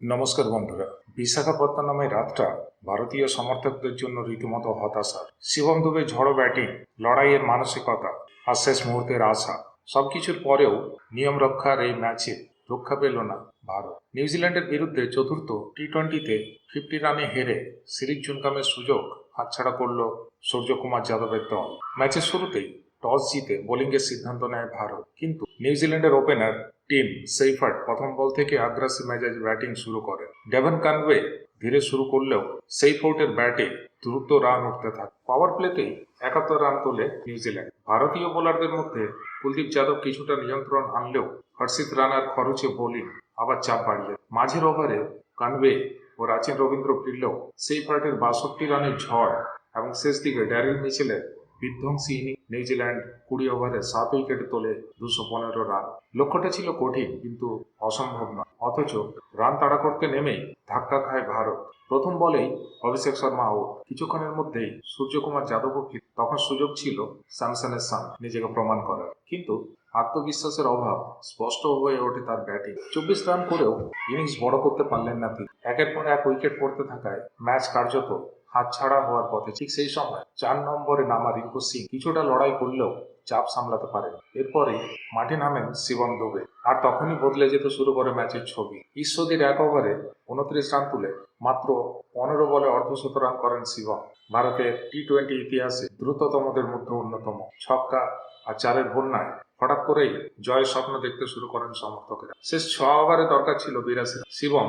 নমস্কার বন্ধুরা, বিশাখাপত্তনমের রাতটা ভারতীয় সমর্থকদের জন্য রীতিমতো হতাশার। শিবম দুবে ঝড়ো ব্যাটিং, লড়াইয়ের মানসিকতা আর শেষ মুহূর্তের আশা, সবকিছুর পরেও নিয়ম রক্ষার এই ম্যাচে রক্ষা পেল না ভারত। নিউজিল্যান্ডের বিরুদ্ধে চতুর্থ টি-20-তে 50 রানে হেরে সিরিজ চুনকামের সুযোগ হাতছাড়া করল সূর্যকুমার যাদবের দল। ম্যাচের শুরুতেই টস জিতে বোলিংয়ের সিদ্ধান্ত নেয় ভারত, কিন্তু নিউজিল্যান্ডের ওপেনার টিম সেইফার্ট প্রথম বল থেকে আগ্রাসী মেজাজে ব্যাটিং শুরু করেন। ডেভন কনওয়ে ধীরে শুরু করলেও সেইফোর্টের ব্যাটে দ্রুত রান উঠতে থাকে। পাওয়ার প্লেতেই 71 রান তোলে নিউজিল্যান্ড। ভারতীয় বোলারদের মধ্যে কুলদীপ যাদব কিছুটা নিয়ন্ত্রণ আনলেও হর্ষিত রানার খরচে বোলিং আবার চাপ বাড়িয়ে। মাঝের ওভারে কনওয়ে ও রাচিন রবীন্দ্র ফিরলেও সেইফার্টের 62 রানের ঝড় এবং শেষ দিকে ড্যারিল মিচেলের বিধ্বংসী ইনিংস নিউজিল্যান্ড 20 ওভারে 7 উইকেটে তোলে 215 রান। লক্ষ্যটা ছিল কঠিন কিন্তু অসম্ভব নয়, অথচ রান তাড়া করতে নেমেই ধাক্কা খায় ভারত। প্রথম বলেই অভিষেক শর্মা আউট। কিছুক্ষণের মধ্যেই সূর্যকুমার যাদবও ফিরে। তখন সুযোগ ছিল স্যামসনের সামনে নিজেকে প্রমাণ করার, কিন্তু আত্মবিশ্বাসের অভাব স্পষ্ট হয়ে ওঠে তার ব্যাটিং। 24 রান করেও ইনিংস বড় করতে পারলেন না তিনি। একের পর এক উইকেট পড়তে থাকায় ম্যাচ কার্যত হাতছাড়া হওয়ার পথে। ঠিক সেই সময় 4 নম্বরে নামা রিঙ্কু সিং কিছুটা লড়াই করলেও চাপ সামলাতে পারেন। এরপরে মাঠে নামেন শিবম দুবে, আর তখনই বদলে যেতে শুরু করে ম্যাচের ছবি। ঈশ্বরদীর 1 ওভারে 29 রান তুলে মাত্র 15 বলে অর্ধশত রান করেন শিবম। ভারতের টি-20 ইতিহাসে দ্রুততমদের মধ্যে অন্যতম। ছক্কা আর চারের বন্যায় হঠাৎ করেই জয়ের স্বপ্ন দেখতে শুরু করেন সমর্থকেরা। শেষ 6 ওভারে দরকার ছিল 82 রান। শিবম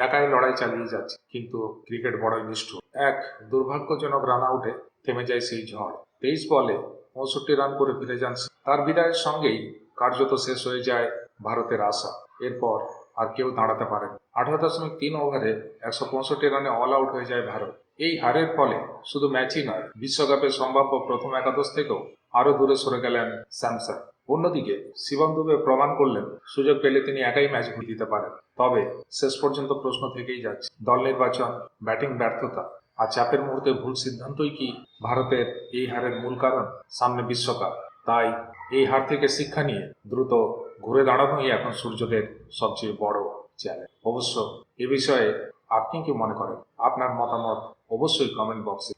একাই লড়াই চালিয়ে যাচ্ছে, কিন্তু ক্রিকেট বড়ই নিষ্ঠুর। এক দুর্ভাগ্যজনক রান আউটে থেমে যায় সেই ঝড়। 23 বলে 65 রান করে ফিরে যান। তার বিদায়ের সঙ্গেই কার্যত শেষ হয়ে যায় ভারতের আশা। এরপর আর কেউ দাঁড়াতে পারেন। 18.3 ওভারে 165 রানে অল আউট হয়ে যায় ভারত। এই হারের ফলে শুধু ম্যাচই নয়, বিশ্বকাপের সম্ভাব্য প্রথম একাদশ থেকেও আরো দূরে সরে গেলেন স্যামসন। অন্যদিকে শিবম দুবে প্রমাণ করলেন সুযোগ পেলে তিনি একাই ম্যাচ ঘুরিয়ে দিতে পারেন। তবে শেষ পর্যন্ত প্রশ্ন থেকেই যাচ্ছে, দল নির্বাচন, ব্যাটিং ব্যর্থতা আর চাপের মুহূর্তে ভুল সিদ্ধান্তই কি ভারতের এই হারের মূল কারণ? সামনে বিশ্বকাপ, তাই এই হার থেকে শিক্ষা নিয়ে দ্রুত ঘুরে দাঁড়ানোই এখন সূর্যদের সবচেয়ে বড় চ্যালেঞ্জ। অবশ্য এ বিষয়ে আপনি কি মনে করেন? আপনার মতামত অবশ্যই কমেন্ট বক্সে